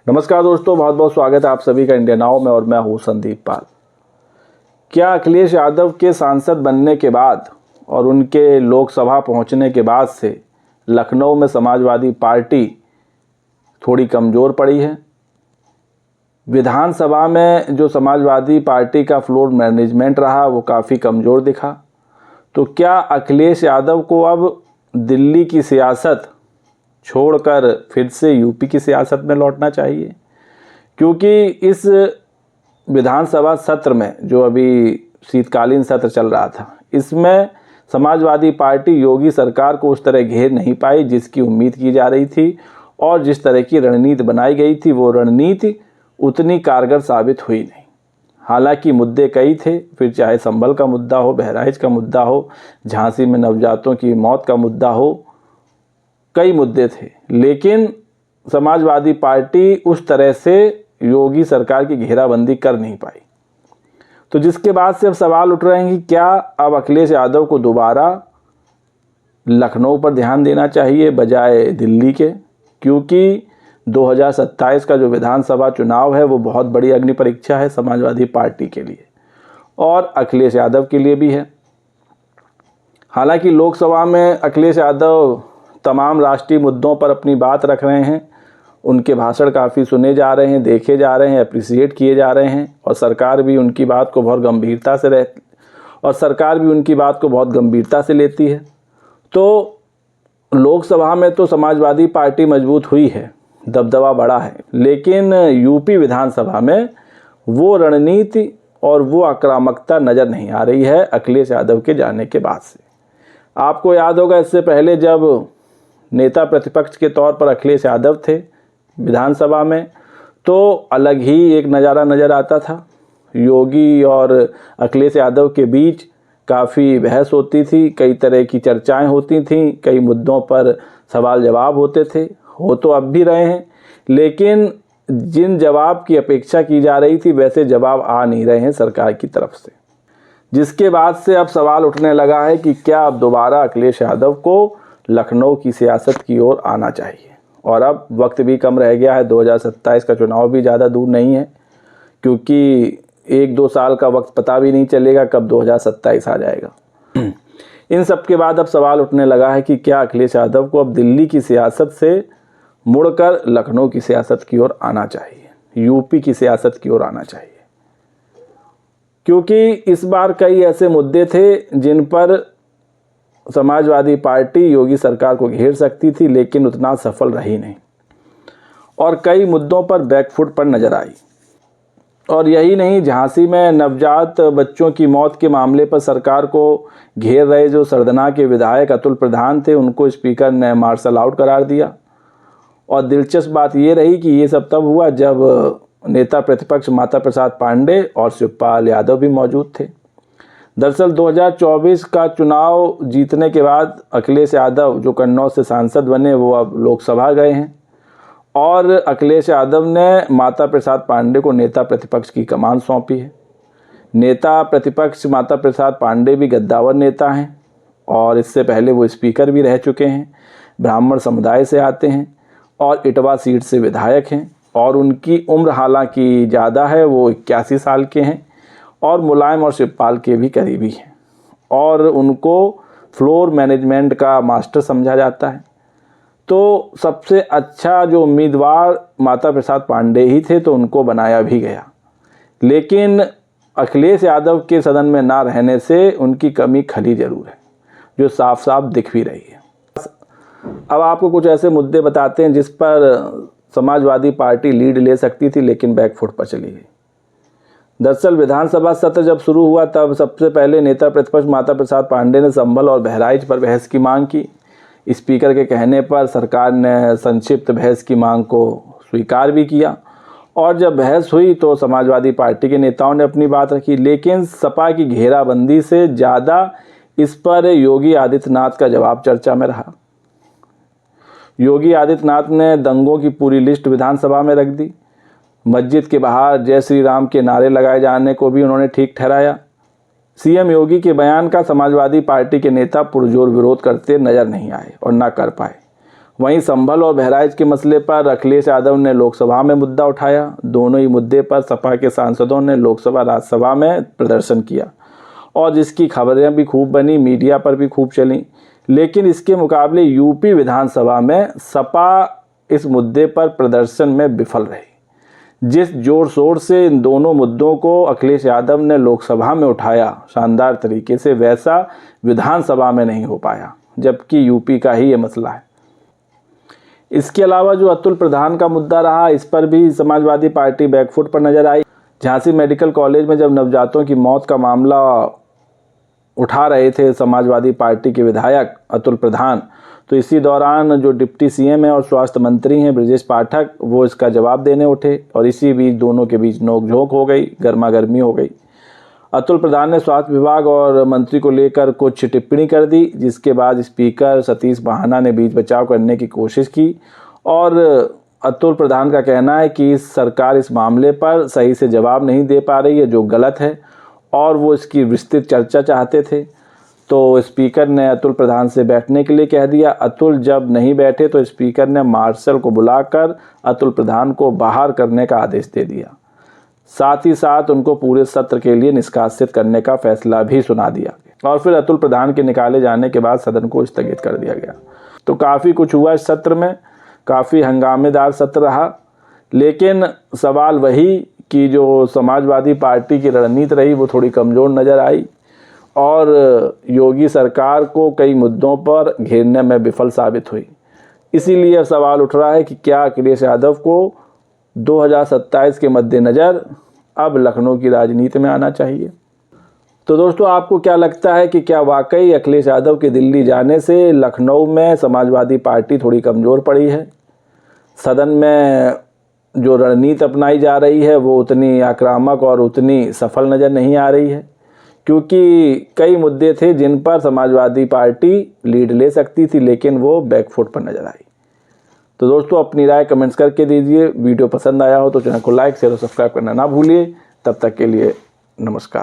नमस्कार दोस्तों, बहुत बहुत स्वागत है आप सभी का इंडिया नाउ में और मैं हूं संदीप पाल। क्या अखिलेश यादव के सांसद बनने के बाद और उनके लोकसभा पहुंचने के बाद से लखनऊ में समाजवादी पार्टी थोड़ी कमज़ोर पड़ी है? विधानसभा में जो समाजवादी पार्टी का फ्लोर मैनेजमेंट रहा वो काफ़ी कमज़ोर दिखा। तो क्या अखिलेश यादव को अब दिल्ली की सियासत छोड़कर फिर से यूपी की सियासत में लौटना चाहिए? क्योंकि इस विधानसभा सत्र में जो अभी शीतकालीन सत्र चल रहा था, इसमें समाजवादी पार्टी योगी सरकार को उस तरह घेर नहीं पाई जिसकी उम्मीद की जा रही थी, और जिस तरह की रणनीति बनाई गई थी वो रणनीति उतनी कारगर साबित हुई नहीं। हालांकि मुद्दे कई थे, फिर चाहे संभल का मुद्दा हो, बहराइच का मुद्दा हो, झांसी में नवजातों की मौत का मुद्दा हो, कई मुद्दे थे, लेकिन समाजवादी पार्टी उस तरह से योगी सरकार की घेराबंदी कर नहीं पाई। तो जिसके बाद से अब सवाल उठ रहे हैं कि क्या अब अखिलेश यादव को दोबारा लखनऊ पर ध्यान देना चाहिए बजाय दिल्ली के? क्योंकि 2027 का जो विधानसभा चुनाव है वो बहुत बड़ी अग्नि परीक्षा है समाजवादी पार्टी के लिए और अखिलेश यादव के लिए भी है। हालांकि लोकसभा में अखिलेश यादव तमाम राष्ट्रीय मुद्दों पर अपनी बात रख रहे हैं, उनके भाषण काफ़ी सुने जा रहे हैं, देखे जा रहे हैं, अप्रिसिएट किए जा रहे हैं, और सरकार भी उनकी बात को बहुत गंभीरता से लेती है। तो लोकसभा में तो समाजवादी पार्टी मजबूत हुई है, दबदबा बड़ा है, लेकिन यूपी विधानसभा में वो रणनीति और वो आक्रामकता नज़र नहीं आ रही है अखिलेश यादव के जाने के बाद से। आपको याद होगा, इससे पहले जब नेता प्रतिपक्ष के तौर पर अखिलेश यादव थे विधानसभा में, तो अलग ही एक नज़ारा नज़र आता था। योगी और अखिलेश यादव के बीच काफ़ी बहस होती थी, कई तरह की चर्चाएं होती थीं, कई मुद्दों पर सवाल जवाब होते थे, हो तो अब भी रहे हैं, लेकिन जिन जवाब की अपेक्षा की जा रही थी वैसे जवाब आ नहीं रहे हैं सरकार की तरफ से। जिसके बाद से अब सवाल उठने लगा है कि क्या अब दोबारा अखिलेश यादव को लखनऊ की सियासत की ओर आना चाहिए। और अब वक्त भी कम रह गया है, 2027 का चुनाव भी ज़्यादा दूर नहीं है, क्योंकि 1-2 साल का वक्त पता भी नहीं चलेगा कब 2027 आ जाएगा। इन सब के बाद अब सवाल उठने लगा है कि क्या अखिलेश यादव को अब दिल्ली की सियासत से मुड़कर लखनऊ की सियासत की ओर आना चाहिए, यूपी की सियासत की ओर आना चाहिए। क्योंकि इस बार कई ऐसे मुद्दे थे जिन पर समाजवादी पार्टी योगी सरकार को घेर सकती थी, लेकिन उतना सफल रही नहीं, और कई मुद्दों पर बैकफुट पर नजर आई। और यही नहीं, झांसी में नवजात बच्चों की मौत के मामले पर सरकार को घेर रहे जो सरदना के विधायक अतुल प्रधान थे, उनको स्पीकर ने मार्शल आउट करार दिया। और दिलचस्प बात ये रही कि ये सब तब हुआ जब नेता प्रतिपक्ष माता प्रसाद पांडे और शिवपाल यादव भी मौजूद थे। दरअसल 2024 का चुनाव जीतने के बाद अखिलेश यादव जो कन्नौज से सांसद बने वो अब लोकसभा गए हैं, और अखिलेश यादव ने माता प्रसाद पांडे को नेता प्रतिपक्ष की कमान सौंपी है। नेता प्रतिपक्ष माता प्रसाद पांडे भी गद्दावर नेता हैं, और इससे पहले वो स्पीकर भी रह चुके हैं, ब्राह्मण समुदाय से आते हैं और इटवा सीट से विधायक हैं, और उनकी उम्र हालांकि ज़्यादा है, वो 81 साल के हैं, और मुलायम और शिवपाल के भी करीबी हैं, और उनको फ्लोर मैनेजमेंट का मास्टर समझा जाता है। तो सबसे अच्छा जो उम्मीदवार माता प्रसाद पांडे ही थे, तो उनको बनाया भी गया, लेकिन अखिलेश यादव के सदन में ना रहने से उनकी कमी खली जरूर है, जो साफ साफ दिख भी रही है। अब आपको कुछ ऐसे मुद्दे बताते हैं जिस पर समाजवादी पार्टी लीड ले सकती थी, लेकिन बैकफुट पर चली गई। दरअसल विधानसभा सत्र जब शुरू हुआ तब सबसे पहले नेता प्रतिपक्ष माता प्रसाद पांडे ने संभल और बहराइच पर बहस की मांग की। स्पीकर के कहने पर सरकार ने संक्षिप्त बहस की मांग को स्वीकार भी किया, और जब बहस हुई तो समाजवादी पार्टी के नेताओं ने अपनी बात रखी, लेकिन सपा की घेराबंदी से ज़्यादा इस पर योगी आदित्यनाथ का जवाब चर्चा में रहा। योगी आदित्यनाथ ने दंगों की पूरी लिस्ट विधानसभा में रख दी। मस्जिद के बाहर जय श्री राम के नारे लगाए जाने को भी उन्होंने ठीक ठहराया। सीएम योगी के बयान का समाजवादी पार्टी के नेता पुरजोर विरोध करते नजर नहीं आए और ना कर पाए। वहीं संभल और बहराइच के मसले पर अखिलेश यादव ने लोकसभा में मुद्दा उठाया। दोनों ही मुद्दे पर सपा के सांसदों ने लोकसभा राज्यसभा में प्रदर्शन किया और जिसकी खबरें भी खूब बनी, मीडिया पर भी खूब चली। लेकिन इसके मुकाबले यूपी विधानसभा में सपा इस मुद्दे पर प्रदर्शन में विफल रही। जिस जोर शोर से इन दोनों मुद्दों को अखिलेश यादव ने लोकसभा में उठाया शानदार तरीके से, वैसा विधानसभा में नहीं हो पाया, जबकि यूपी का ही ये मसला है। इसके अलावा जो अतुल प्रधान का मुद्दा रहा, इस पर भी समाजवादी पार्टी बैकफुट पर नजर आई। झांसी मेडिकल कॉलेज में जब नवजातों की मौत का मामला उठा रहे थे समाजवादी पार्टी के विधायक अतुल प्रधान, तो इसी दौरान जो डिप्टी सीएम है और स्वास्थ्य मंत्री हैं ब्रजेश पाठक, वो इसका जवाब देने उठे और इसी बीच दोनों के बीच नोकझोंक हो गई, गर्मा गर्मी हो गई। अतुल प्रधान ने स्वास्थ्य विभाग और मंत्री को लेकर कुछ टिप्पणी कर दी, जिसके बाद स्पीकर सतीश महाना ने बीच बचाव करने की कोशिश की और अतुल प्रधान का कहना है कि सरकार इस मामले पर सही से जवाब नहीं दे पा रही है, जो गलत है, और वो इसकी विस्तृत चर्चा चाहते थे। तो स्पीकर ने अतुल प्रधान से बैठने के लिए कह दिया। अतुल जब नहीं बैठे तो स्पीकर ने मार्शल को बुलाकर अतुल प्रधान को बाहर करने का आदेश दे दिया। साथ ही साथ उनको पूरे सत्र के लिए निष्कासित करने का फैसला भी सुना दिया और फिर अतुल प्रधान के निकाले जाने के बाद सदन को स्थगित कर दिया गया। तो काफ़ी कुछ हुआ इस सत्र में, काफ़ी हंगामेदार सत्र रहा। लेकिन सवाल वही कि जो समाजवादी पार्टी की रणनीति रही वो थोड़ी कमज़ोर नज़र आई और योगी सरकार को कई मुद्दों पर घेरने में विफल साबित हुई। इसीलिए अब सवाल उठ रहा है कि क्या अखिलेश यादव को 2027 के मद्देनज़र अब लखनऊ की राजनीति में आना चाहिए। तो दोस्तों, आपको क्या लगता है कि क्या वाकई अखिलेश यादव के दिल्ली जाने से लखनऊ में समाजवादी पार्टी थोड़ी कमज़ोर पड़ी है? सदन में जो रणनीति अपनाई जा रही है वो उतनी आक्रामक और उतनी सफल नज़र नहीं आ रही है, क्योंकि कई मुद्दे थे जिन पर समाजवादी पार्टी लीड ले सकती थी, लेकिन वो बैकफुट पर नज़र आई। तो दोस्तों, अपनी राय कमेंट्स करके दीजिए। वीडियो पसंद आया हो तो चैनल को लाइक शेयर और सब्सक्राइब करना ना भूलिए। तब तक के लिए नमस्कार।